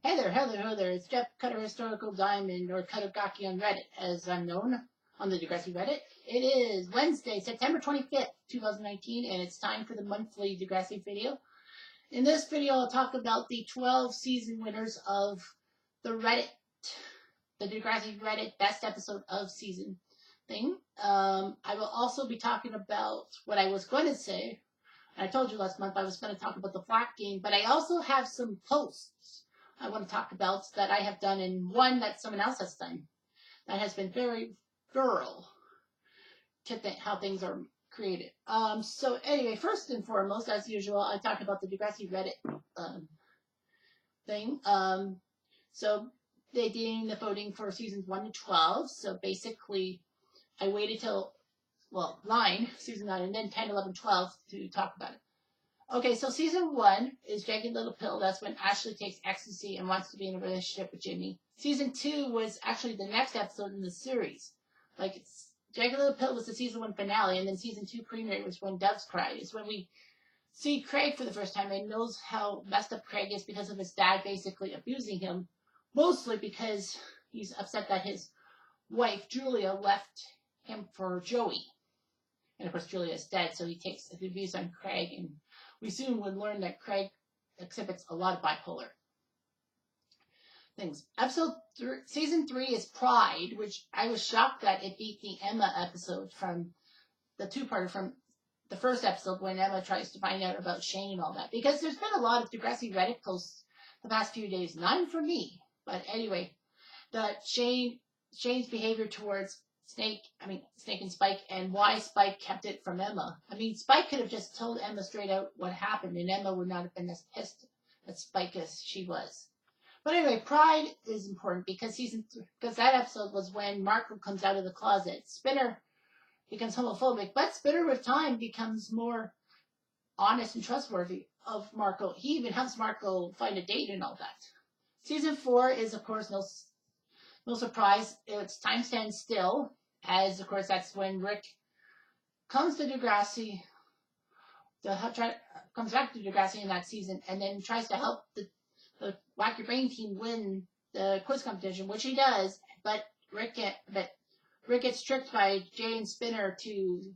Hello there, it's Jeff Cutter Historical Diamond, or Cuttergaki on Reddit, as I'm known on the Degrassi Reddit. It is Wednesday, September 25th, 2019, and it's time for the monthly Degrassi video. In this video, I'll talk about the 12 season winners of the Degrassi Reddit best episode of season thing. I will also be talking about what I was going to say. I told you last month I was going to talk about the flat game, but I also have some posts I want to talk about that I have done, and one that someone else has done that has been very thorough to how things are created. So anyway, first and foremost, as usual, I talk about the Degrassi Reddit thing. So they did the voting for seasons 1 to 12. So basically, I waited till, well, season 9, and then 10, 11, 12 to talk about it. Okay, so season 1 is Jagged Little Pill. That's when Ashley takes ecstasy and wants to be in a relationship with Jimmy. Season 2 was actually the next episode in the series. Jagged Little Pill was the season 1 finale, and then season 2 premiere was when Doves Cry. It's when we see Craig for the first time and knows how messed up Craig is because of his dad basically abusing him, mostly because he's upset that his wife, Julia, left him for Joey. And of course, Julia's dead, so he takes the abuse on Craig, and we soon would learn that Craig exhibits a lot of bipolar things. Season 3 is Pride, which I was shocked that it beat the Emma episode from the two-parter from the first episode when Emma tries to find out about Shane and all that. Because there's been a lot of Degrassi Reddit posts the past few days. None for me. But anyway, Shane's behavior towards Snake and Spike, and why Spike kept it from Emma. I mean, Spike could have just told Emma straight out what happened, and Emma would not have been as pissed at Spike as she was. But anyway, Pride is important because that episode was when Marco comes out of the closet. Spinner becomes homophobic, but Spinner with time becomes more honest and trustworthy of Marco. He even helps Marco find a date and all that. Season 4 is, of course, no surprise, it's Time Stands Still, as of course that's when Rick comes to Degrassi, comes back to Degrassi in that season, and then tries to help the Wacky Brain team win the quiz competition, which he does, but Rick gets tricked by Jay and Spinner to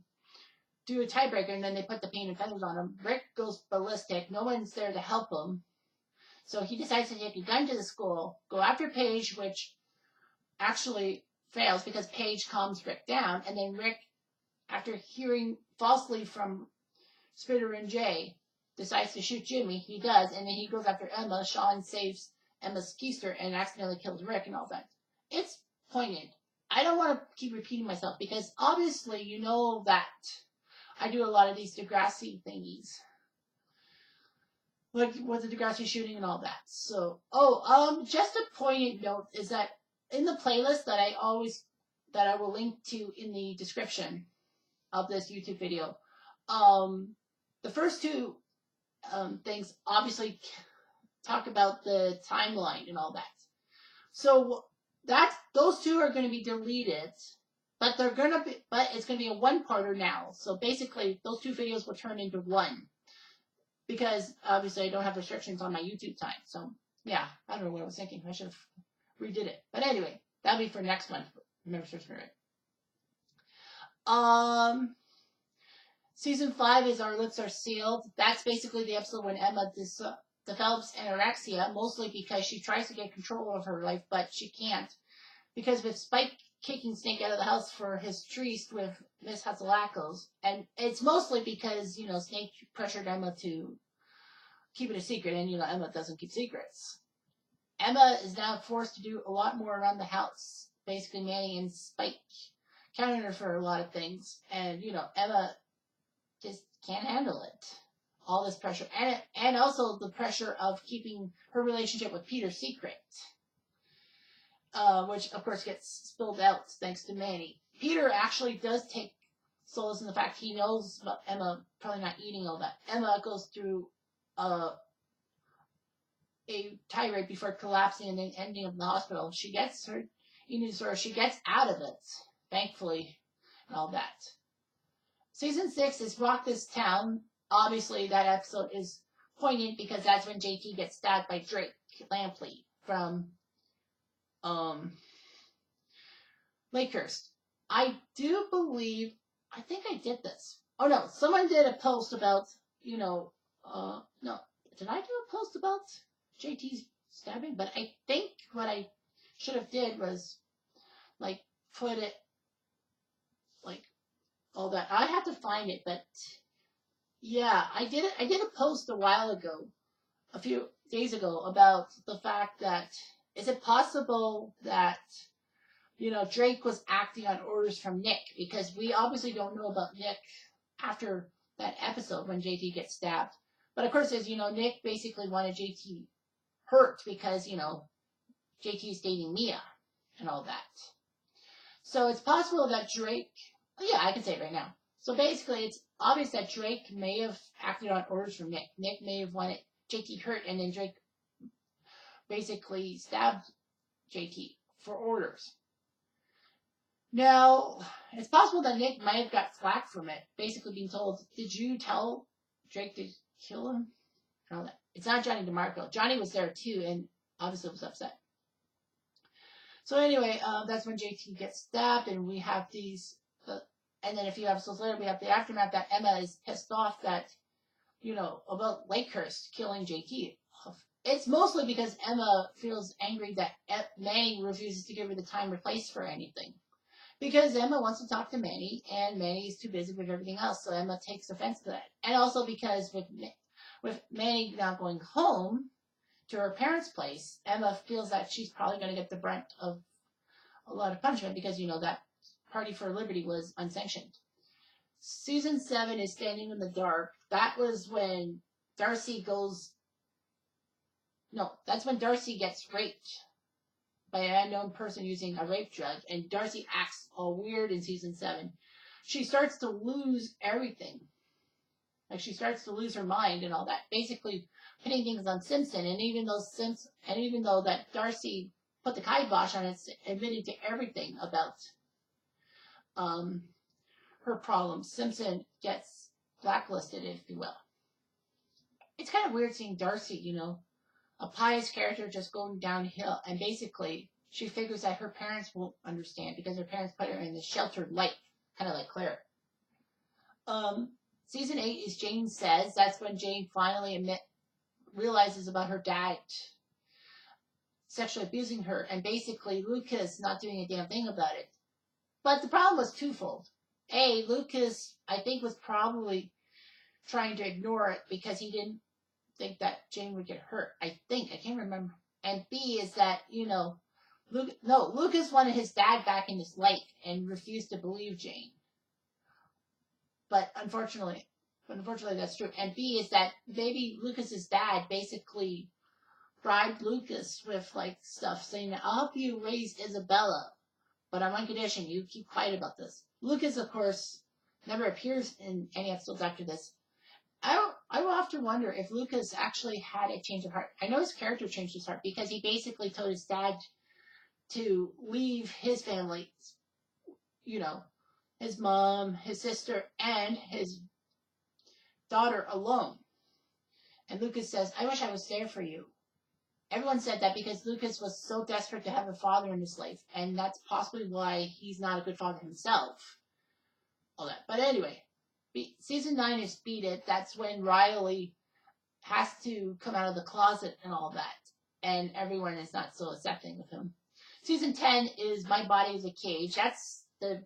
do a tiebreaker, and then they put the paint and feathers on him. Rick goes ballistic, no one's there to help him, so he decides to take a gun to the school, go after Paige, which actually fails because Paige calms Rick down, and then Rick, after hearing falsely from Spinner and Jay, decides to shoot Jimmy. He does, and then he goes after Emma. Sean saves Emma's keister and accidentally kills Rick and all that. It's poignant. I don't want to keep repeating myself because obviously you know that I do a lot of these Degrassi thingies, like with the Degrassi shooting and all that. So, just a poignant note is that in the playlist that I will link to in the description of this YouTube video, the first two things obviously talk about the timeline and all that. So those two are going to be deleted, but it's going to be a one-parter now. So basically, those two videos will turn into one because obviously I don't have restrictions on my YouTube time. So yeah, I don't know what I was thinking. I should have redid it. But anyway, that'll be for next month. Remember, search for it. Season 5 is Our Lips Are Sealed. That's basically the episode when Emma develops anorexia, mostly because she tries to get control of her life, but she can't. Because with Spike kicking Snake out of the house for his tryst with Miss Hatzalakos, and it's mostly because, Snake pressured Emma to keep it a secret, and, Emma doesn't keep secrets. Emma is now forced to do a lot more around the house. Basically, Manny and Spike counting her for a lot of things. And, Emma just can't handle it. All this pressure. And also the pressure of keeping her relationship with Peter secret. Which, of course, gets spilled out thanks to Manny. Peter actually does take solace in the fact he knows about Emma probably not eating all that. Emma goes through a tirade before collapsing and then ending up in the hospital. She gets her eating disorder. She gets out of it, thankfully, and all that. Season 6 is Rock This Town. Obviously, that episode is poignant because that's when JT gets stabbed by Drake Lampley from Lakehurst. I do believe, I think I did this. Oh no, someone did a post about, no, did I do a post about JT's stabbing? But I think what I should have did was, like, put it, like, all that. I have to find it, but yeah, I did it. I did a post a while ago, a few days ago, about the fact that, is it possible that, Drake was acting on orders from Nick? Because we obviously don't know about Nick after that episode when JT gets stabbed. But of course, as you know, Nick basically wanted JT hurt because, JT's dating Mia and all that. So it's possible that Drake, yeah, I can say it right now. So basically, it's obvious that Drake may have acted on orders from Nick. Nick may have wanted JT hurt, and then Drake basically stabbed JT for orders. Now, it's possible that Nick might have got flack from it, basically being told, did you tell Drake to kill him? And all that. It's not Johnny DeMarco. Johnny was there too, and obviously was upset. So anyway, that's when JT gets stabbed, and we have these, and then a few episodes later, we have the aftermath that Emma is pissed off that, about Lakehurst killing JT. It's mostly because Emma feels angry that Manny refuses to give her the time or place for anything. Because Emma wants to talk to Manny, and Manny is too busy with everything else, so Emma takes offense to that. And also because with Manny now going home to her parents' place, Emma feels that she's probably going to get the brunt of a lot of punishment because, that Party for Liberty was unsanctioned. Season 7 is Standing in the Dark. That was when Darcy that's when Darcy gets raped by an unknown person using a rape drug, and Darcy acts all weird in season 7. She starts to lose everything. Like, she starts to lose her mind and all that, basically putting things on Simpson, and even though that Darcy put the kibosh on it, admitted to everything about her problems, Simpson gets blacklisted, if you will. It's kind of weird seeing Darcy, a pious character just going downhill, and basically she figures that her parents won't understand because her parents put her in the sheltered life, kind of like Claire. Season 8 is Jane Says. That's when Jane finally realizes about her dad sexually abusing her, and basically Lucas not doing a damn thing about it. But the problem was twofold. A, Lucas, I think, was probably trying to ignore it because he didn't think that Jane would get hurt. I can't remember. And B is that, Lucas wanted his dad back in his life and refused to believe Jane. But unfortunately that's true. And B is that maybe Lucas's dad basically bribed Lucas with stuff saying, I'll help you raise Isabella, but on one condition, you keep quiet about this. Lucas, of course, never appears in any episodes after this. I will have to wonder if Lucas actually had a change of heart. I know his character changed his heart because he basically told his dad to leave his family, his mom, his sister, and his daughter alone. And Lucas says, I wish I was there for you. Everyone said that because Lucas was so desperate to have a father in his life, and that's possibly why he's not a good father himself. All that. But anyway, season 9 is Beat It. That's when Riley has to come out of the closet and all that, and everyone is not so accepting of him. Season 10 is My Body is a Cage. That's the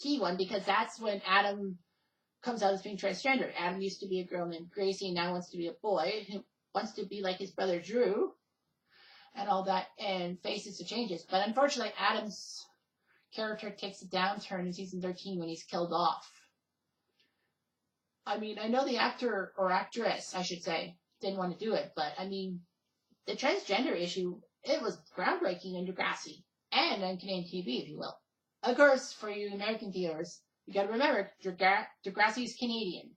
key one because that's when Adam comes out as being transgender. Adam used to be a girl named Gracie, and now wants to be a boy who wants to be like his brother Drew and all that, and faces the changes. But unfortunately, Adam's character takes a downturn in season 13 when he's killed off. I mean, I know the actor, or actress, I should say, didn't want to do it, but I mean, the transgender issue, it was groundbreaking in Degrassi, and on Canadian TV, if you will. Of course, for you American viewers, you gotta remember, Degrassi is Canadian.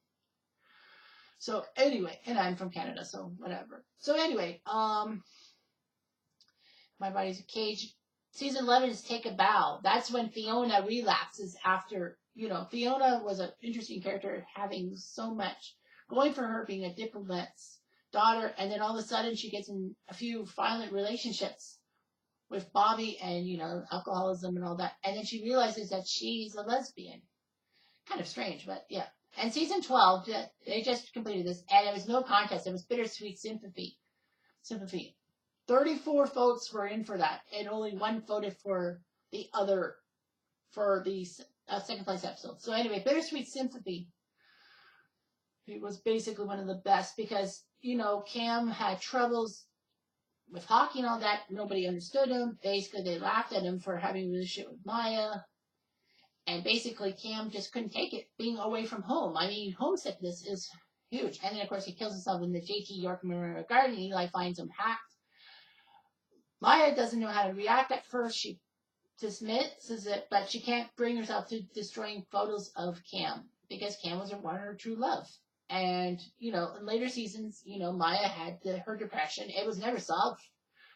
So anyway, and I'm from Canada, so whatever. So anyway, My Body's a Cage. Season 11 is Take a Bow. That's when Fiona relapses after, Fiona was an interesting character, having so much going for her, being a diplomat, daughter, and then all of a sudden she gets in a few violent relationships with Bobby and, you know, alcoholism and all that. And then she realizes that she's a lesbian. Kind of strange, but yeah. And season 12, they just completed this, and it was no contest. It was bittersweet sympathy. 34 votes were in for that, and only one voted for the other, for the second place episode. So anyway, bittersweet sympathy. It was basically one of the best because, you know, Cam had troubles with hockey and all that. Nobody understood him. Basically, they laughed at him for having a relationship with Maya. And basically, Cam just couldn't take it being away from home. I mean, homesickness is huge. And then, of course, he kills himself in the JT York Memorial Garden. Eli finds him hacked. Maya doesn't know how to react at first. She dismisses it, but she can't bring herself to destroying photos of Cam because Cam was her true love. And, you know, in later seasons, you know, Maya had her depression. It was never solved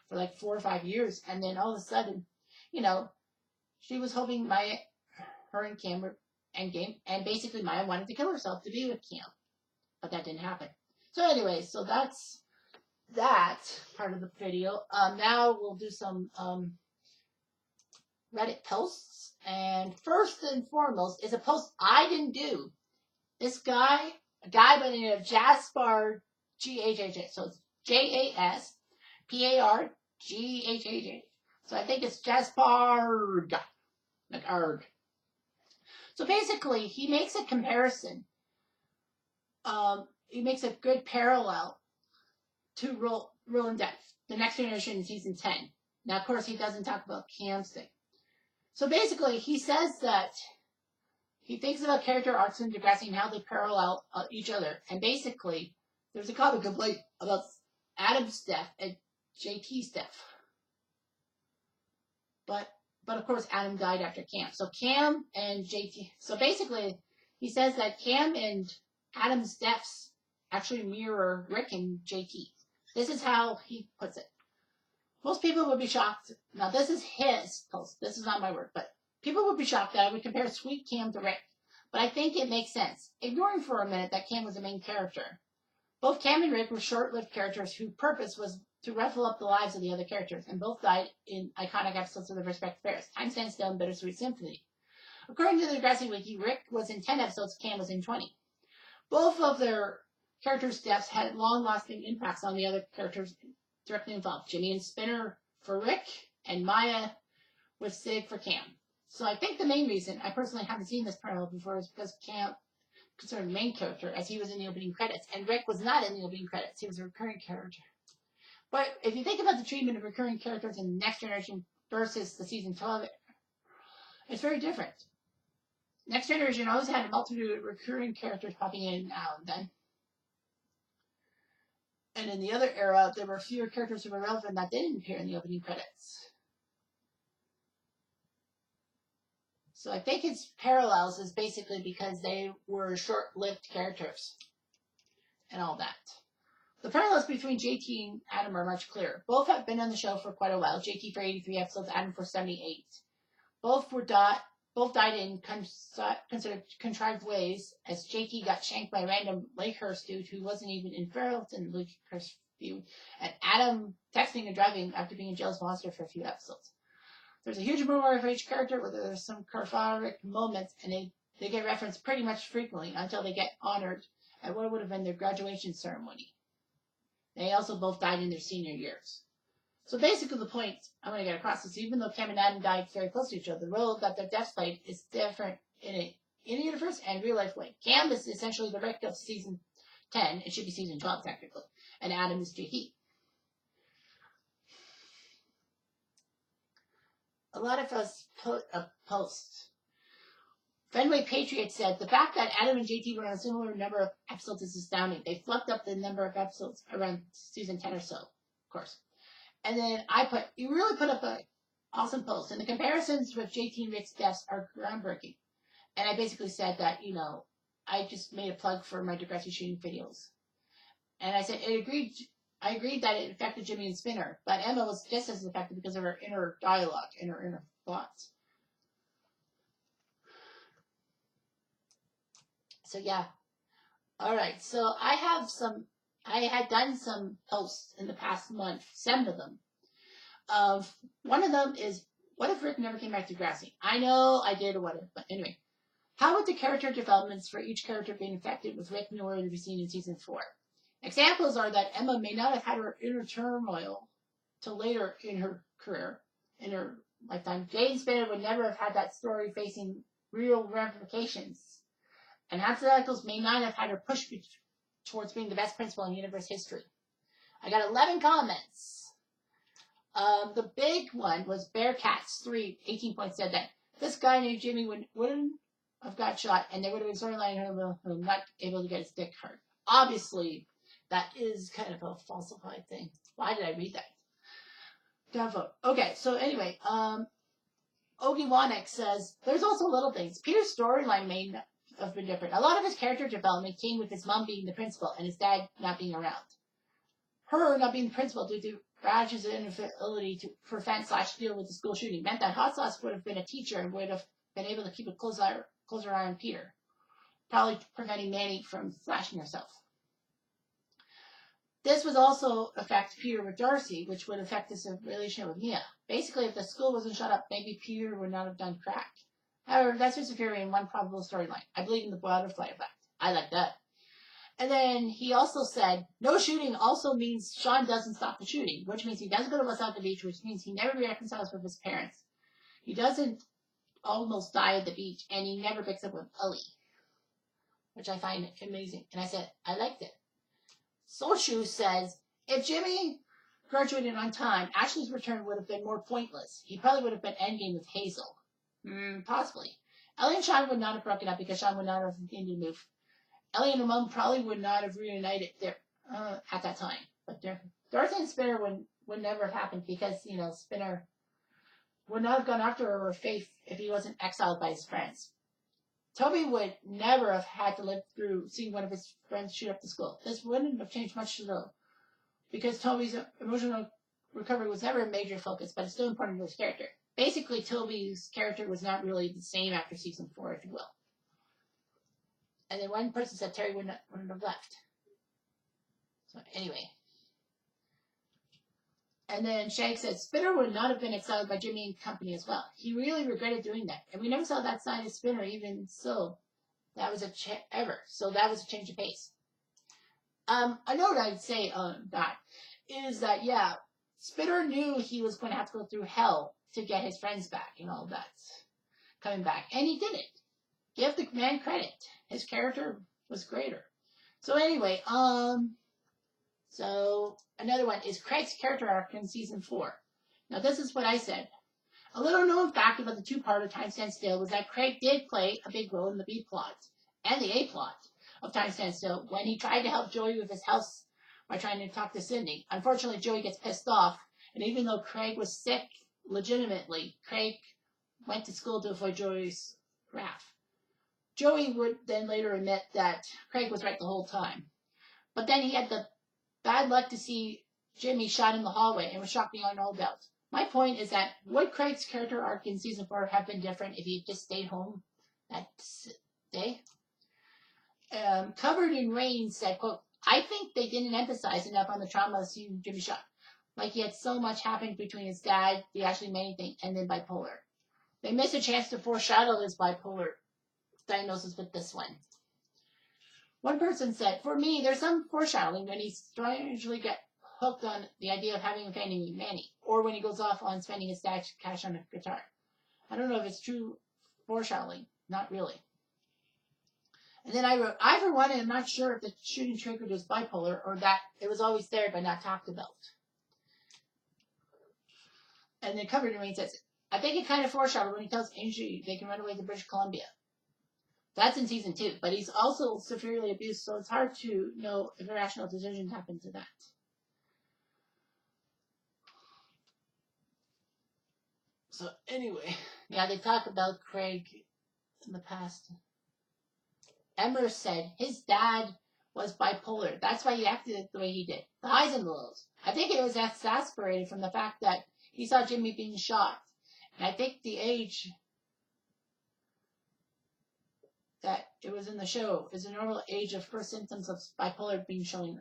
for like 4 or 5 years. And then all of a sudden, you know, she was hoping her and Cam were endgame. And basically Maya wanted to kill herself to be with Cam. But that didn't happen. So anyway, so that's that part of the video. Now we'll do some Reddit posts. And first and foremost is a post I didn't do. This guy, a guy by the name of Jaspar Ghhh. So it's Jasparghhh. So I think it's Jaspar, like arg. So basically, he makes a comparison. He makes a good parallel to Rule and Death, the Next Generation in season 10. Now, of course, he doesn't talk about Cam's thing. So basically, he says that he thinks about character arcs in Degrassi and how they parallel each other. And basically, there's a common complaint about Adam's death and JT's death. But of course, Adam died after Cam. So Cam and JT. So basically, he says that Cam and Adam's deaths actually mirror Rick and JT. This is how he puts it. Most people would be shocked. Now, this is his post. This is not my word, but people would be shocked that I would compare Sweet Cam to Rick. But I think it makes sense, ignoring for a minute that Cam was the main character. Both Cam and Rick were short-lived characters whose purpose was to ruffle up the lives of the other characters, and both died in iconic episodes of their respective eras, Time Stands Still and Bittersweet Symphony. According to the Degrassi Wiki, Rick was in 10 episodes, Cam was in 20. Both of their characters' deaths had long-lasting impacts on the other characters directly involved. Jimmy and Spinner for Rick, and Maya with Sig for Cam. So I think the main reason I personally haven't seen this parallel before is because Cam concerned the main character, as he was in the opening credits, and Rick was not in the opening credits. He was a recurring character. But if you think about the treatment of recurring characters in Next Generation versus the season 12, it's very different. Next Generation always had a multitude of recurring characters popping in now and then. And in the other era, there were fewer characters who were relevant that didn't appear in the opening credits. So I think its parallels is basically because they were short-lived characters and all that. The parallels between JT and Adam are much clearer. Both have been on the show for quite a while. JT for 83 episodes, Adam for 78. Both died in considered contrived ways, as JT got shanked by a random Lakehurst dude who wasn't even in Feralton Lakehurst view, and Adam texting and driving after being a jealous monster for a few episodes. There's a huge memoir for each character where there's some cathartic moments, and they get referenced pretty much frequently until they get honored at what would have been their graduation ceremony. They also both died in their senior years. So basically the point I'm going to get across is even though Cam and Adam died very close to each other, the role that their deaths played is different in a universe and real life way. Cam is essentially the Rick of season 10. It should be season 12 technically. And Adam is JT. A lot of us put a post. Fenway Patriot said, the fact that Adam and JT were on a similar number of episodes is astounding. They fluffed up the number of episodes around season 10 or so, of course. And then you really put up an awesome post. And the comparisons with JT and Rick's deaths are groundbreaking. And I basically said that, I just made a plug for my Degrassi shooting videos. And I said, I agreed that it affected Jimmy and Spinner, but Emma was just as affected because of her inner dialogue and her inner thoughts. So yeah. Alright, so I have some I had done some posts in the past month, 7 of them. One of them is, what if Rick never came back to Degrassi? I know I did or whatever, but anyway. How would the character developments for each character be affected with Rick nowhere to be seen in season 4? Examples are that Emma may not have had her inner turmoil till later in her career, in her lifetime. Jane Spinner would never have had that story facing real ramifications. And Hansel Eccles may not have had her push towards being the best principal in universe history. I got 11 comments. The big one was Bearcats3, 18 points, said that this guy named Jimmy wouldn't have got shot, and there would have been storyline him not able to get his dick hurt. Obviously, that is kind of a falsified thing. Why did I read that? Downvote. Okay, so anyway, Ogie Wanek says, there's also little things. Peter's storyline may have been different. A lot of his character development came with his mom being the principal and his dad not being around. Her not being the principal due to Raj's inability to prevent/deal with the school shooting meant that Hot Sauce would have been a teacher and would have been able to keep a closer eye on Peter, probably preventing Manny from slashing herself. This would also affect Peter with Darcy, which would affect his relationship with Mia. Basically, if the school wasn't shut up, maybe Peter would not have done crack. However, that's just a theory in one probable storyline. I believe in the butterfly effect. I like that. And then he also said, no shooting also means Sean doesn't stop the shooting, which means he doesn't go to the beach, which means he never reconciles with his parents. He doesn't almost die at the beach, and he never picks up with Ellie, which I find amazing. And I said, I liked it. Soulshoe says, if Jimmy graduated on time, Ashley's return would have been more pointless. He probably would have been endgame with Hazel. Possibly. Ellie and Sean would not have broken up because Sean would not have continued to move. Ellie and her mom probably would not have reunited there at that time. But Dorothy and Spinner would never have happened because, Spinner would not have gone after her or Faith if he wasn't exiled by his friends. Toby would never have had to live through seeing one of his friends shoot up the school. This wouldn't have changed much though, because Toby's emotional recovery was never a major focus, but it's still important to his character. Basically, Toby's character was not really the same after season 4, if you will. And then one person said Terry wouldn't have left. So anyway. And then Shag said Spinner would not have been exiled by Jimmy and company as well. He really regretted doing that. And we never saw that side of Spinner, even so. That was So that was a change of pace. A note I'd say on that is that, yeah, Spinner knew he was going to have to go through hell to get his friends back and all that coming back. And he did it. Give the man credit. His character was greater. So anyway, so another one is Craig's character arc in season 4. Now this is what I said. A little known fact about the two-parter Time Stands Still was that Craig did play a big role in the B plot and the A plot of Time Stands Still when he tried to help Joey with his house by trying to talk to Sydney. Unfortunately, Joey gets pissed off, and even though Craig was sick legitimately, Craig went to school to avoid Joey's wrath. Joey would then later admit that Craig was right the whole time. But then he had the bad luck to see Jimmy shot in the hallway and was shocked beyond all doubt. My point is that would Craig's character arc in season 4 have been different if he just stayed home that day? Covered in Rain said, quote, I think they didn't emphasize enough on the trauma of seeing Jimmy shot. Like he had so much happened between his dad, the Ashley Manning thing, and then bipolar. They missed a chance to foreshadow his bipolar diagnosis with this one. One person said, for me, there's some foreshadowing when he strangely get hooked on the idea of having a family with Manny, or when he goes off on spending his dad's cash on a guitar. I don't know if it's true foreshadowing. Not really. And then I wrote, I for one am not sure if the shooting triggered his bipolar or that it was always there but not talked about. And then Covered in Rain says, I think it kind of foreshadowed when he tells Angie they can run away to British Columbia. That's in season 2, but he's also severely abused, so it's hard to know if a rational decision happened to that. So anyway, yeah, they talk about Craig in the past. Emmer said his dad was bipolar. That's why he acted the way he did. The highs and the lows. I think it was exasperated from the fact that he saw Jimmy being shot. And I think the age that it was in the show is the normal age of first symptoms of bipolar being shown.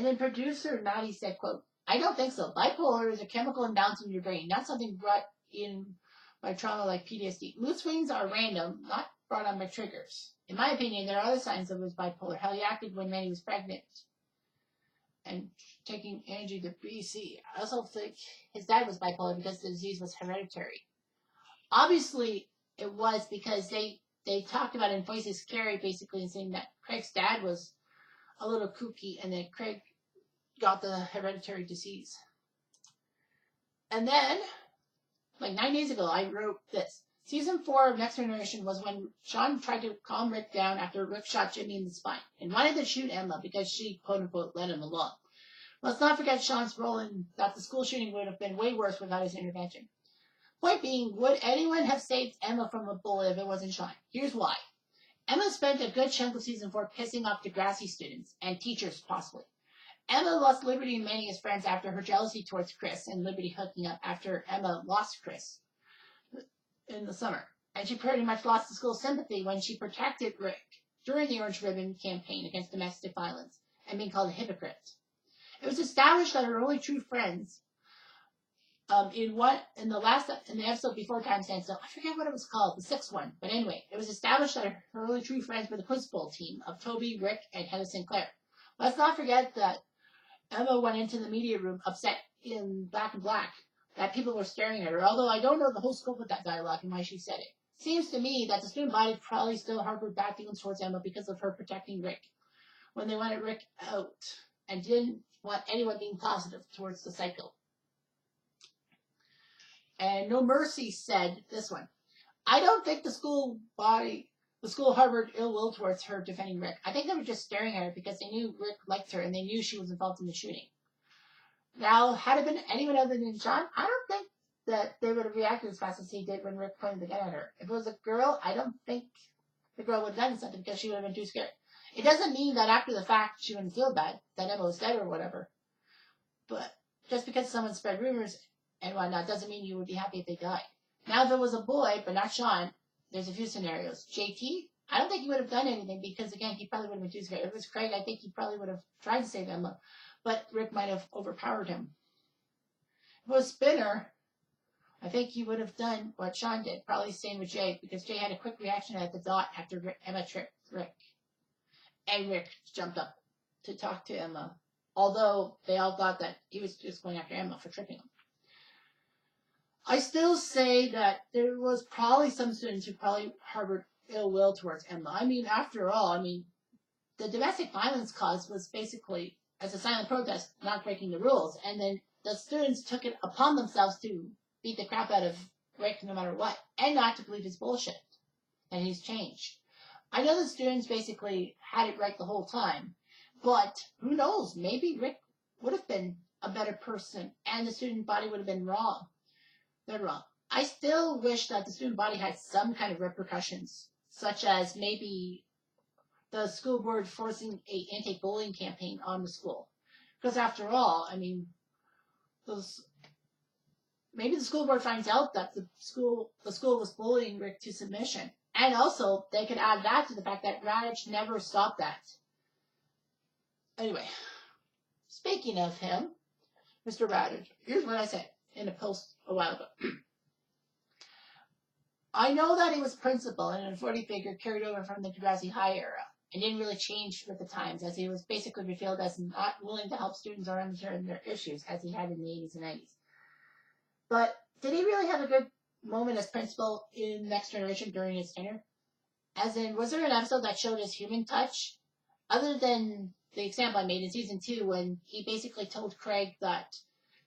And then producer Maddie said, quote, I don't think so. Bipolar is a chemical imbalance in your brain, not something brought in by trauma like PTSD. Mood swings are random, not brought on by triggers. In my opinion, there are other signs of his bipolar, how he acted when Manny was pregnant and taking Angie to BC. I also think his dad was bipolar because the disease was hereditary. Obviously, it was because they talked about it in Voices Carrie basically saying that Craig's dad was a little kooky and that Craig got the hereditary disease. And then, like 9 days ago, I wrote this. Season 4 of Next Generation was when Sean tried to calm Rick down after Rick shot Jimmy in the spine and wanted to shoot Emma because she, quote-unquote, let him alone. Let's not forget Sean's role in that the school shooting would have been way worse without his intervention. Point being, would anyone have saved Emma from a bullet if it wasn't Sean? Here's why. Emma spent a good chunk of Season 4 pissing off Degrassi students and teachers, possibly. Emma lost Liberty and Manny as friends after her jealousy towards Chris and Liberty hooking up after Emma lost Chris in the summer. And she pretty much lost the school's sympathy when she protected Rick during the Orange Ribbon campaign against domestic violence and being called a hypocrite. It was established that her only true friends in the episode before Time Stands Still, I forget what it was called, the sixth one. But anyway, it was established that her only true friends were the football team of Toby, Rick, and Hannah Sinclair. Let's not forget that Emma went into the media room upset in Back in Black that people were staring at her, although I don't know the whole scope of that dialogue and why she said it. Seems to me that the student body probably still harbored bad feelings towards Emma because of her protecting Rick when they wanted Rick out and didn't want anyone being positive towards the cycle. And No Mercy said this one. I don't think the school harbored ill will towards her defending Rick. I think they were just staring at her because they knew Rick liked her and they knew she was involved in the shooting. Now, had it been anyone other than Sean, I don't think that they would have reacted as fast as he did when Rick pointed the gun at her. If it was a girl, I don't think the girl would have done something because she would have been too scared. It doesn't mean that after the fact she wouldn't feel bad, that Emma was dead or whatever. But just because someone spread rumors and whatnot doesn't mean you would be happy if they died. Now, if it was a boy, but not Sean, there's a few scenarios. JT, I don't think he would have done anything because, again, he probably would have been too scared. If it was Craig, I think he probably would have tried to save Emma, but Rick might have overpowered him. If it was Spinner, I think he would have done what Sean did, probably staying with Jay, because Jay had a quick reaction at the dot after Emma tripped Rick. And Rick jumped up to talk to Emma, although they all thought that he was just going after Emma for tripping him. I still say that there was probably some students who probably harbored ill will towards Emma. I mean, after all, the domestic violence cause was basically, as a silent protest, not breaking the rules. And then the students took it upon themselves to beat the crap out of Rick no matter what, and not to believe his bullshit. And he's changed. I know the students basically had it right the whole time, but who knows? Maybe Rick would have been a better person, and the student body would have been wrong. They're wrong. I still wish that the student body had some kind of repercussions, such as maybe the school board forcing a anti-bullying campaign on the school. Because after all, maybe the school board finds out that the school was bullying Rick to submission. And also, they could add that to the fact that Radich never stopped that. Anyway, speaking of him, Mr. Radich, here's what I said in a post a while ago. I know that he was principal and an authority figure carried over from the Degrassi High era and didn't really change with the times, as he was basically revealed as not willing to help students or understand their issues as he had in the 80s and 90s. But did he really have a good moment as principal in Next Generation during his tenure? As in, was there an episode that showed his human touch? Other than the example I made in Season 2 when he basically told Craig that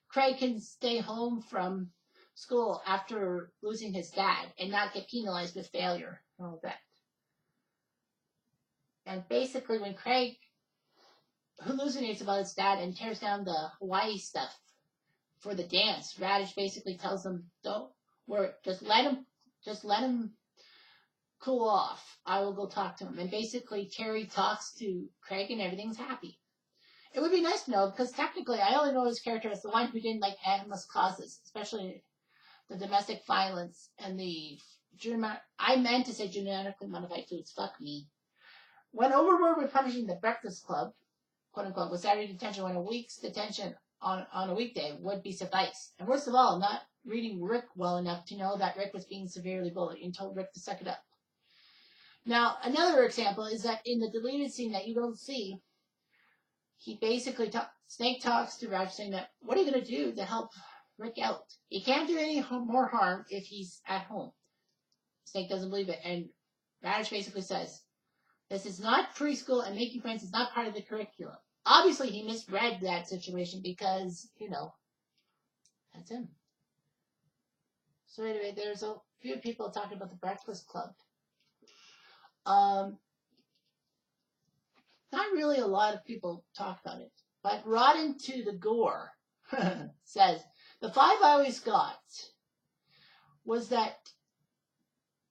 Craig can stay home from school after losing his dad and not get penalized with failure and all that. And basically when Craig hallucinates about his dad and tears down the Hawaii stuff for the dance, Radich basically tells him, don't worry, just let him cool off. I will go talk to him. And basically Terry talks to Craig and everything's happy. It would be nice to know, because technically I only know his character as the one who didn't like Emma's causes, especially the domestic violence and I meant to say genetically modified foods. Fuck me. Went overboard with punishing the Breakfast Club, quote unquote, with Saturday detention when a week's detention on a weekday would be suffice. And worst of all, not reading Rick well enough to know that Rick was being severely bullied and told Rick to suck it up. Now, another example is that in the deleted scene that you don't see, he basically Snake talks to Raj saying that, what are you going to do to help Rick out? He can't do any more harm if he's at home. Snake doesn't believe it. And Raj basically says, this is not preschool and making friends is not part of the curriculum. Obviously, he misread that situation because, that's him. So anyway, there's a few people talking about the Breakfast Club. Not really a lot of people talk about it, but Rotten to the Gore says, the vibe I always got was that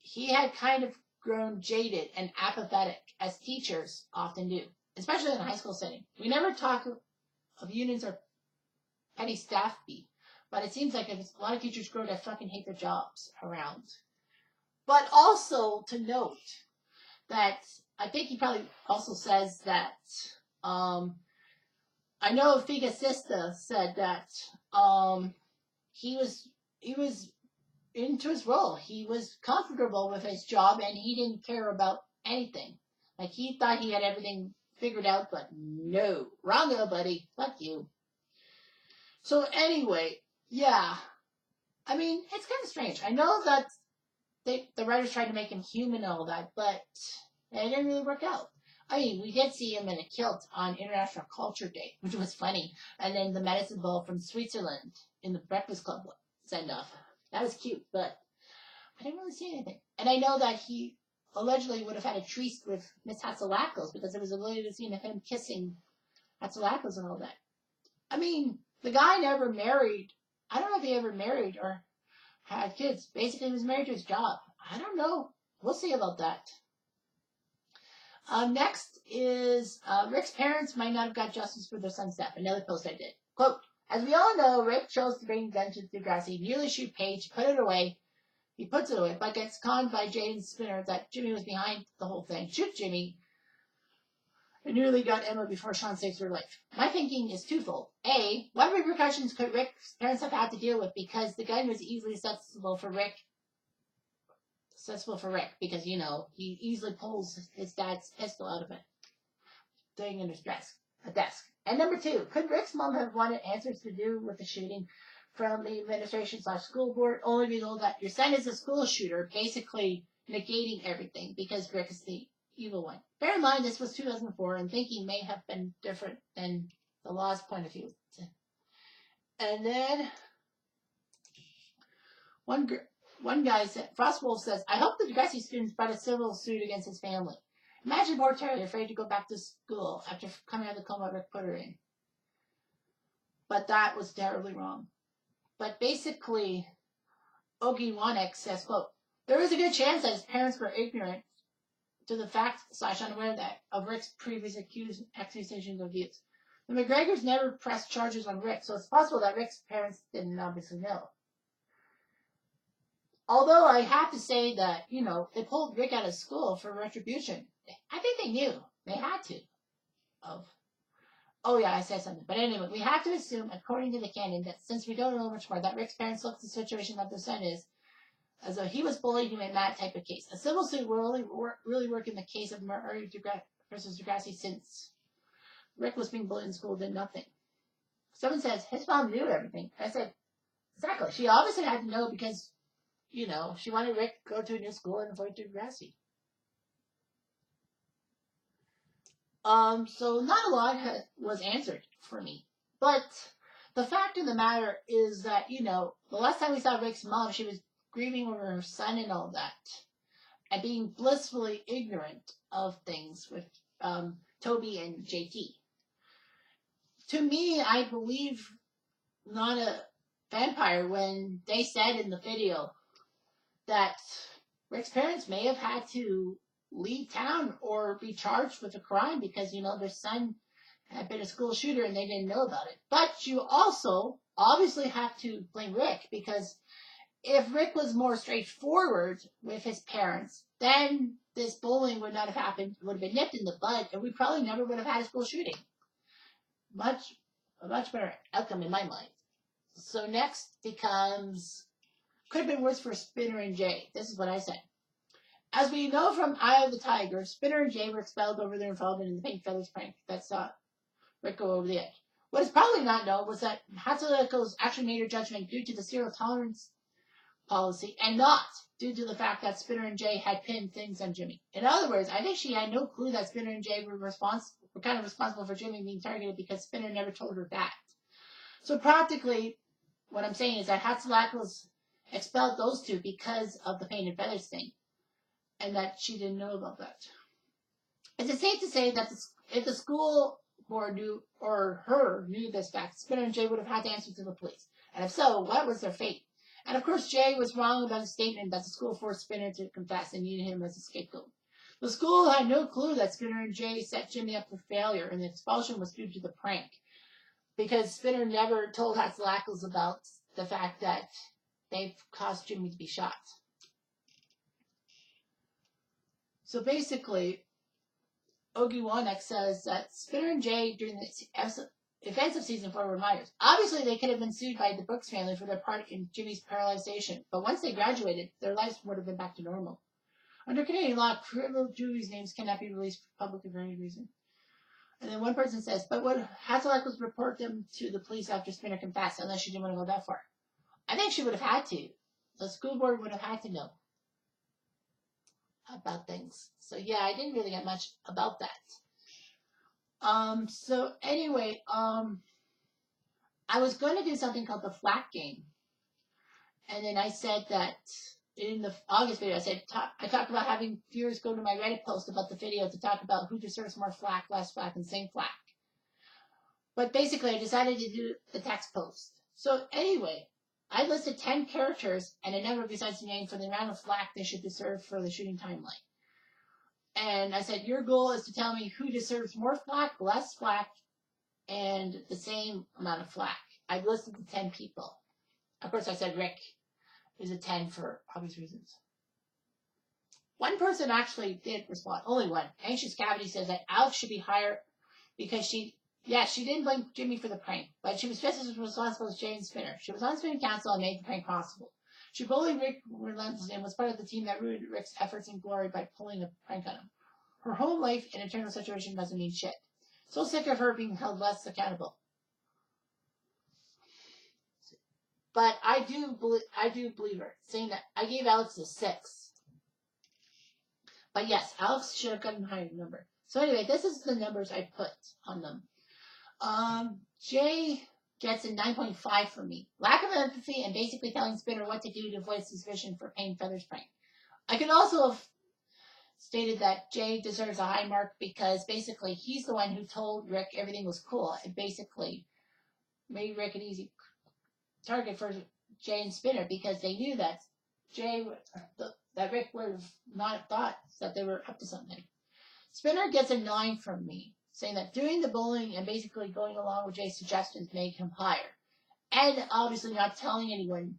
he had kind of grown jaded and apathetic, as teachers often do, especially in a high school setting. We never talk of unions or petty staff beef, but it seems like a lot of teachers grow to fucking hate their jobs around. But also to note that I think he probably also says that, I know Figa Sista said that he was into his role. He was comfortable with his job and he didn't care about anything. Like he thought he had everything figured out, but no. Wrongo, buddy. Fuck you. So anyway, yeah. I mean, it's kind of strange. I know that the writers tried to make him human and all that, but it didn't really work out. I mean, we did see him in a kilt on International Culture Day, which was funny. And then the medicine ball from Switzerland in the Breakfast Club send-off. That was cute, but I didn't really see anything. And I know that he allegedly would have had a tryst with Miss Hatzelackos because there was a related scene of him kissing Hatzelackos and all that. I mean, the guy never married. I don't know if he ever married or had kids. Basically, he was married to his job. I don't know. We'll see about that. Next is Rick's parents might not have got justice for their son's death. Another post I did. Quote, as we all know, Rick chose to bring gun to Degrassi, nearly shoot Paige, put it away. He puts it away, but gets conned by Jaden Spinner that Jimmy was behind the whole thing. Shoot Jimmy. And nearly got Emma before Sean saves her life. My thinking is twofold. A, what repercussions could Rick's parents have had to deal with because the gun was easily accessible for Rick because, he easily pulls his dad's pistol out of it. Thing in his desk. And number two, could Rick's mom have wanted answers to do with the shooting from the administration/school board, only be told that your son is a school shooter, basically negating everything because Rick is the evil one. Bear in mind, this was 2004, and thinking may have been different than the law's point of view. And then one guy said, Frostwolf says, I hope the Degrassi students brought a civil suit against his family. Imagine poor Terry afraid to go back to school after coming out of the coma Rick put her in. But that was terribly wrong. But basically, Ogie Wanek says, quote, there is a good chance that his parents were ignorant to the fact / unaware that of Rick's previous accusations of abuse. The McGregors never pressed charges on Rick, so it's possible that Rick's parents didn't obviously know. Although I have to say that, they pulled Rick out of school for retribution. I think they knew. They had to. Oh yeah, I said something. But anyway, we have to assume, according to the canon, that since we don't know much more, that Rick's parents looked at the situation that their son is, as though he was bullied in that type of case. A civil suit will only really work in the case of Murray versus Degrassi, since Rick was being bullied in school, did nothing. Someone says, his mom knew everything. I said, exactly. She obviously had to know because, she wanted Rick to go to a new school and avoid Degrassi. So not a lot was answered for me. But the fact of the matter is that, the last time we saw Rick's mom, she was grieving over her son and all that. And being blissfully ignorant of things with Toby and JT. To me, I believe not a vampire when they said in the video that Rick's parents may have had to leave town or be charged with a crime because, their son had been a school shooter and they didn't know about it. But you also obviously have to blame Rick because if Rick was more straightforward with his parents, then this bullying would not have happened. It would have been nipped in the bud and we probably never would have had a school shooting. a much better outcome in my mind. So next becomes, could have been worse for Spinner and Jay. This is what I said. As we know from Eye of the Tiger, Spinner and Jay were expelled over their involvement in the Pink Feathers prank that saw Rick go over the edge. What is probably not known was that Hatsuleko's actually made her judgment due to the zero tolerance policy and not due to the fact that Spinner and Jay had pinned things on Jimmy. In other words, I think she had no clue that Spinner and Jay were kind of responsible for Jimmy being targeted because Spinner never told her that. So practically, what I'm saying is that Hatsuleko's expelled those two because of the painted feathers thing, and that she didn't know about that. Is it safe to say that if the school board knew this fact, Spinner and Jay would have had to answer to the police? And if so, what was their fate? And of course, Jay was wrong about his statement that the school forced Spinner to confess and needed him as a scapegoat. The school had no clue that Spinner and Jay set Jimmy up for failure, and the expulsion was due to the prank, because Spinner never told Hatsulakos about the fact that they caused Jimmy to be shot. So basically, Ogiwanek says that Spinner and Jay during the events of season 4 were minors. Obviously, they could have been sued by the Brooks family for their part in Jimmy's paralyzation, but once they graduated, their lives would have been back to normal. Under Canadian law, criminal juries' names cannot be released publicly for any reason. And then one person says, but would Hatsulakos report them to the police after Spinner confessed, unless she didn't want to go that far? I think she would have had to. The school board would have had to know about things. So yeah, I didn't really get much about that. So anyway, I was going to do something called the flat game. And then I said that in the August video, I talked about having viewers go to my Reddit post about the video to talk about who deserves more flack, less flack, and same flack. But basically, I decided to do the text post. So anyway, I listed 10 characters and a number besides the name for the amount of flack they should deserve for the shooting timeline. And I said, your goal is to tell me who deserves more flack, less flack, and the same amount of flack. I listed the 10 people. Of course, I said Rick is a 10 for obvious reasons. One person actually did respond. Only one. Anxious Cavity says that Alex should be higher because she didn't blame Jimmy for the prank, but she was just as responsible as Jay and Spinner. She was on Spinning Council and made the prank possible. She bullied Rick relentlessly and was part of the team that ruined Rick's efforts and glory by pulling a prank on him. Her whole life in a internal situation doesn't mean shit. So sick of her being held less accountable. But I do believe her, saying that I gave Alex a 6. But yes, Alex should have gotten a higher number. So anyway, this is the numbers I put on them. Jay gets a 9.5 from me. Lack of empathy and basically telling Spinner what to do to avoid suspicion for Pain Feathers prank. I could also have stated that Jay deserves a high mark because basically he's the one who told Rick everything was cool and basically made Rick an easy target for Jay and Spinner because they knew that that Rick would have not thought that they were up to something. Spinner gets a 9 from me, saying that doing the bullying and basically going along with Jay's suggestions made him higher. And obviously not telling anyone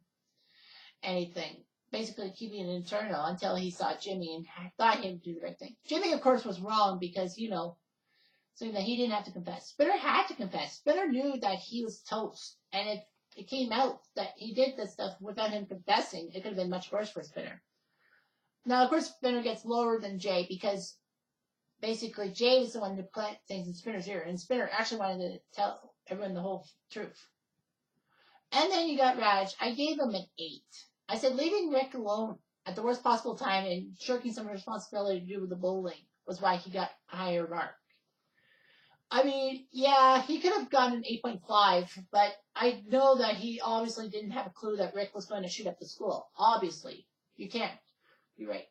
anything. Basically keeping it internal until he saw Jimmy and thought he would do the right thing. Jimmy, of course, was wrong because, saying that he didn't have to confess. Spinner had to confess. Spinner knew that he was toast. And if it came out that he did this stuff without him confessing, it could have been much worse for Spinner. Now, of course, Spinner gets lower than Jay because basically Jay was the one who put things in Spinner's ear, and Spinner actually wanted to tell everyone the whole truth. And then you got Raj. I gave him an 8. I said leaving Rick alone at the worst possible time and shirking some responsibility to do with the bullying was why he got a higher mark. I mean, yeah, he could have gotten an 8.5, but I know that he obviously didn't have a clue that Rick was going to shoot up the school. Obviously. You can't. You're right.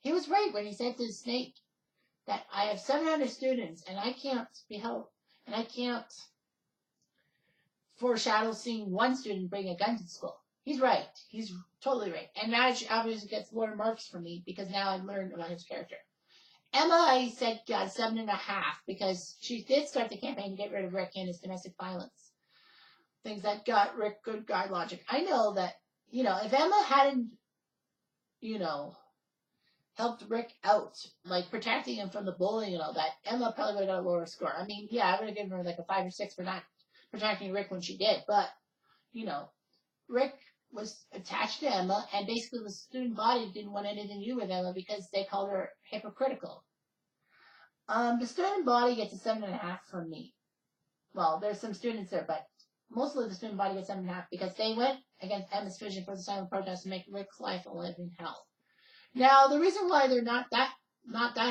He was right when he said to Snake that I have 700 students and I can't be held, and I can't foreshadow seeing one student bring a gun to the school. He's right. He's totally right. And Raj obviously gets lower marks for me because now I've learned about his character. Emma, I said, got 7.5 because she did start the campaign to get rid of Rick and his domestic violence. Things that got Rick good guy logic. I know that, if Emma hadn't, helped Rick out, like protecting him from the bullying and all that, Emma probably would have got a lower score. I mean, yeah, I would have given her like a 5 or 6 for not protecting Rick when she did, but you know, Rick was attached to Emma, and basically the student body didn't want anything to do with Emma because they called her hypocritical. The student body gets a 7.5 from me. Well, there's some students there, but mostly the student body gets 7.5 because they went against Emma's vision for the silent protest to make Rick's life a living hell. Now, the reason why they're not that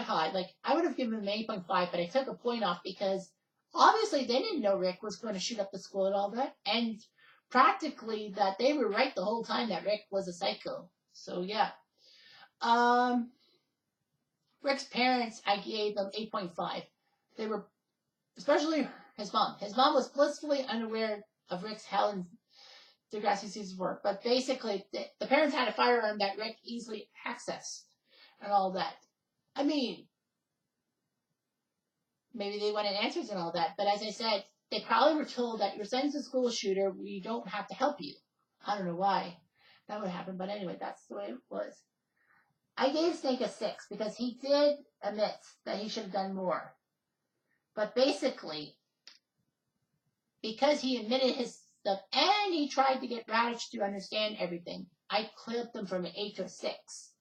high, like I would have given them 8.5, but I took a point off because obviously they didn't know Rick was going to shoot up the school and all that, and practically that they were right the whole time that Rick was a psycho. So yeah. Rick's parents, I gave them 8.5. They were, especially his mom. His mom was blissfully unaware of Rick's hell and Degrassi season 4. But basically, the parents had a firearm that Rick easily accessed and all that. I mean, maybe they wanted answers and all that. But as I said, they probably were told that your son's a school shooter. We don't have to help you. I don't know why that would happen. But anyway, that's the way it was. I gave Snake a 6 because he did admit that he should have done more. But basically, because he admitted his stuff and he tried to get Radish to understand everything, I clipped him from an 8 to a 6.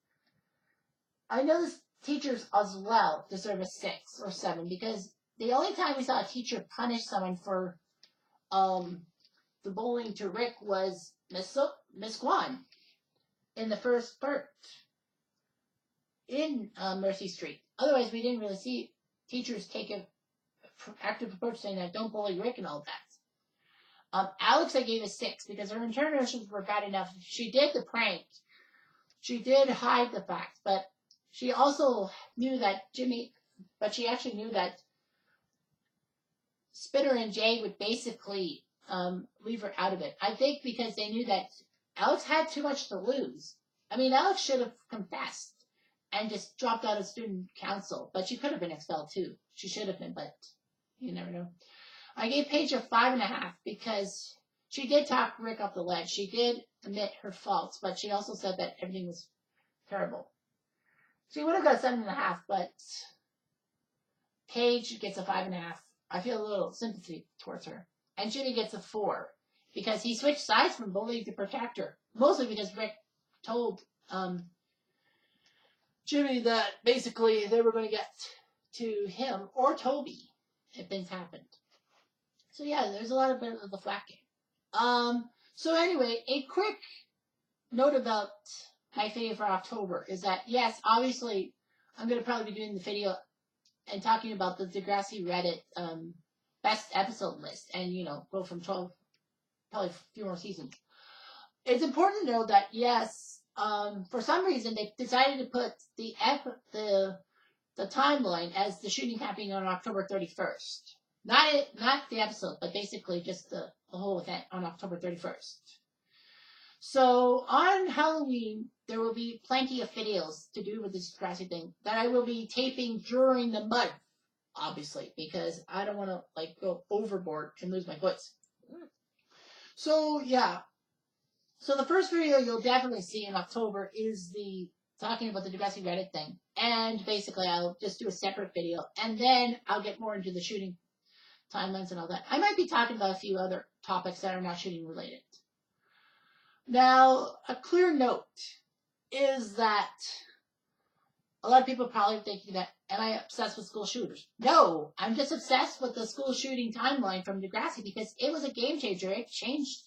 I know the teachers as well deserve a 6 or 7 because the only time we saw a teacher punish someone for the bullying to Rick was Miss Kwan in the first part in Mercy Street. Otherwise, we didn't really see teachers take an active approach saying that don't bully Rick and all that. Alex, I gave a 6 because her interventions were bad enough. She did the prank. She did hide the fact, but she also knew that she actually knew that Spitter and Jay would basically leave her out of it. I think because they knew that Alex had too much to lose. I mean, Alex should have confessed and just dropped out of student council. But she could have been expelled too. She should have been, but you never know. I gave Paige a 5.5 because she did talk Rick off the ledge. She did admit her faults, but she also said that everything was terrible. She would have got a 7.5, but Paige gets a 5.5. I feel a little sympathy towards her. And Jimmy gets a 4 because he switched sides from bully to protector. Mostly because Rick told Jimmy that basically they were going to get to him or Toby if things happened. So yeah, there's a lot of bit of the flacking. So anyway, a quick note about my video for October is that yes, obviously I'm going to probably be doing the video and talking about the Degrassi Reddit best episode list and go from 12 probably a few more seasons. It's important to know that yes, for some reason they decided to put the timeline as the shooting happening on October 31st. Not the episode, but basically just the whole event on October 31st. So on Halloween, there will be plenty of videos to do with this Degrassi thing that I will be taping during the month, obviously, because I don't want to go overboard and lose my voice. So yeah. So the first video you'll definitely see in October is talking about the Degrassi Reddit thing. And basically I'll just do a separate video. And then I'll get more into the shooting timelines and all that. I might be talking about a few other topics that are not shooting related. Now, a clear note is that a lot of people are probably thinking that, am I obsessed with school shooters? No, I'm just obsessed with the school shooting timeline from Degrassi because it was a game changer. It changed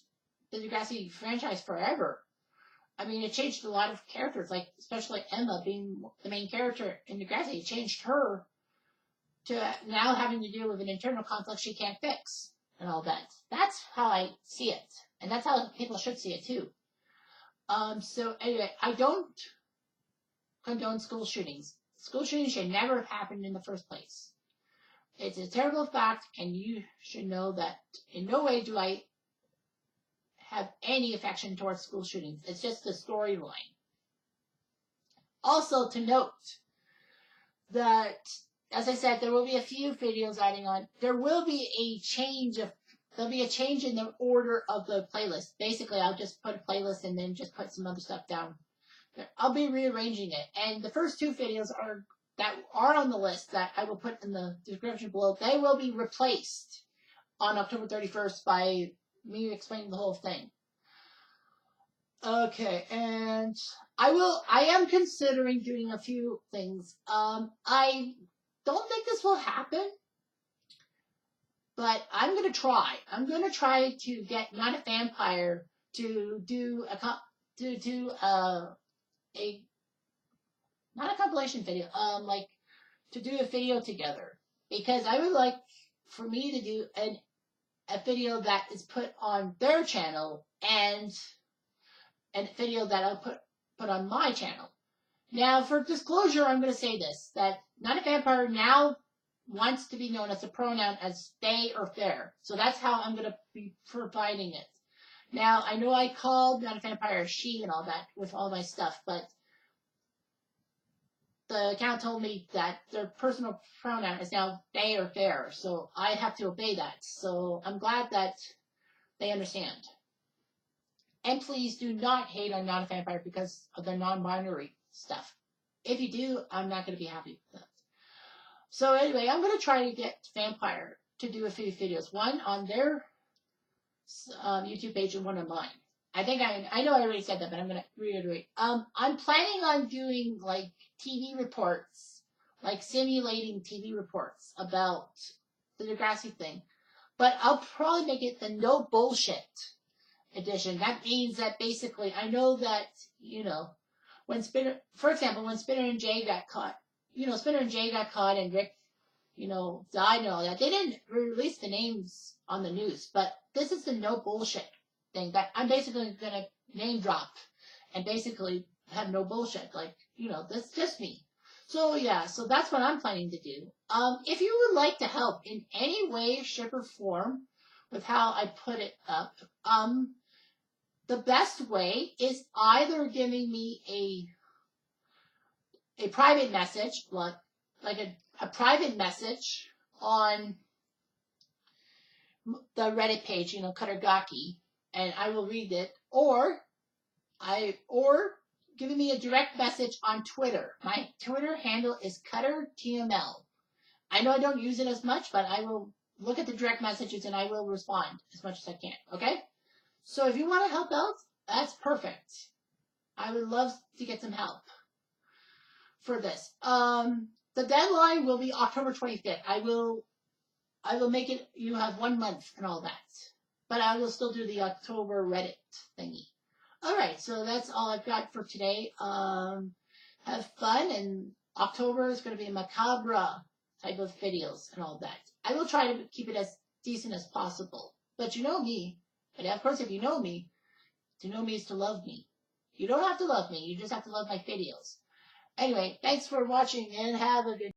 the Degrassi franchise forever. I mean, it changed a lot of characters, especially Emma being the main character in Degrassi. It changed her to now having to deal with an internal conflict she can't fix and all that. That's how I see it. And that's how people should see it too. So anyway, I don't condone school shootings. School shootings should never have happened in the first place. It's a terrible fact, and you should know that in no way do I have any affection towards school shootings. It's just the storyline. Also to note that, as I said, there will be a few videos adding on. There will be a change in the order of the playlist. Basically, I'll just put a playlist and then just put some other stuff down I'll be rearranging it. And the first two videos that are on the list that I will put in the description below, they will be replaced on October 31st by me explaining the whole thing. Okay, and I am considering doing a few things. I don't think this will happen, but I'm going to try. I'm going to try to get Not a Vampire to do not a compilation video, like to do a video together, because I would like for me to do a video that is put on their channel and a video that I'll put on my channel. Now, for disclosure, I'm going to say this, that Not a Vampire now wants to be known as a pronoun as they or their. So that's how I'm going to be providing it. Now, I know I called Not a Vampire she and all that with all my stuff, but the account told me that their personal pronoun is now they or their, so I have to obey that. So I'm glad that they understand. And please do not hate on Not a Vampire because of their non-binary stuff. If you do, I'm not going to be happy with that. So anyway, I'm going to try to get Vampire to do a few videos. One on their YouTube page and one on mine. I think I know I already said that, but I'm going to reiterate. I'm planning on doing like TV reports, like simulating TV reports about the Degrassi thing. But I'll probably make it the no bullshit edition. That means that basically I know that, when Spinner, for example, when Spinner and Jay got caught, Spinner and Jay got caught and Rick, died and all that. They didn't release the names on the news, but this is the no bullshit thing that I'm basically going to name drop and basically have no bullshit. Like, that's just me. So yeah, so that's what I'm planning to do. If you would like to help in any way, shape, or form with how I put it up, the best way is either giving me a private message, like a private message on the Reddit page, Kuttergaki, and I will read it, or giving me a direct message on Twitter. My Twitter handle is CutterTML. I know I don't use it as much, but I will look at the direct messages and I will respond as much as I can, okay? So if you want to help out, that's perfect. I would love to get some help for this. The deadline will be October 25th. I will make it, you have 1 month and all that. But I will still do the October Reddit thingy. Alright, so that's all I've got for today. Have fun, and October is going to be a macabre type of videos and all that. I will try to keep it as decent as possible. But you know me. But of course, if you know me, to know me is to love me. You don't have to love me. You just have to love my videos. Anyway, thanks for watching and have a good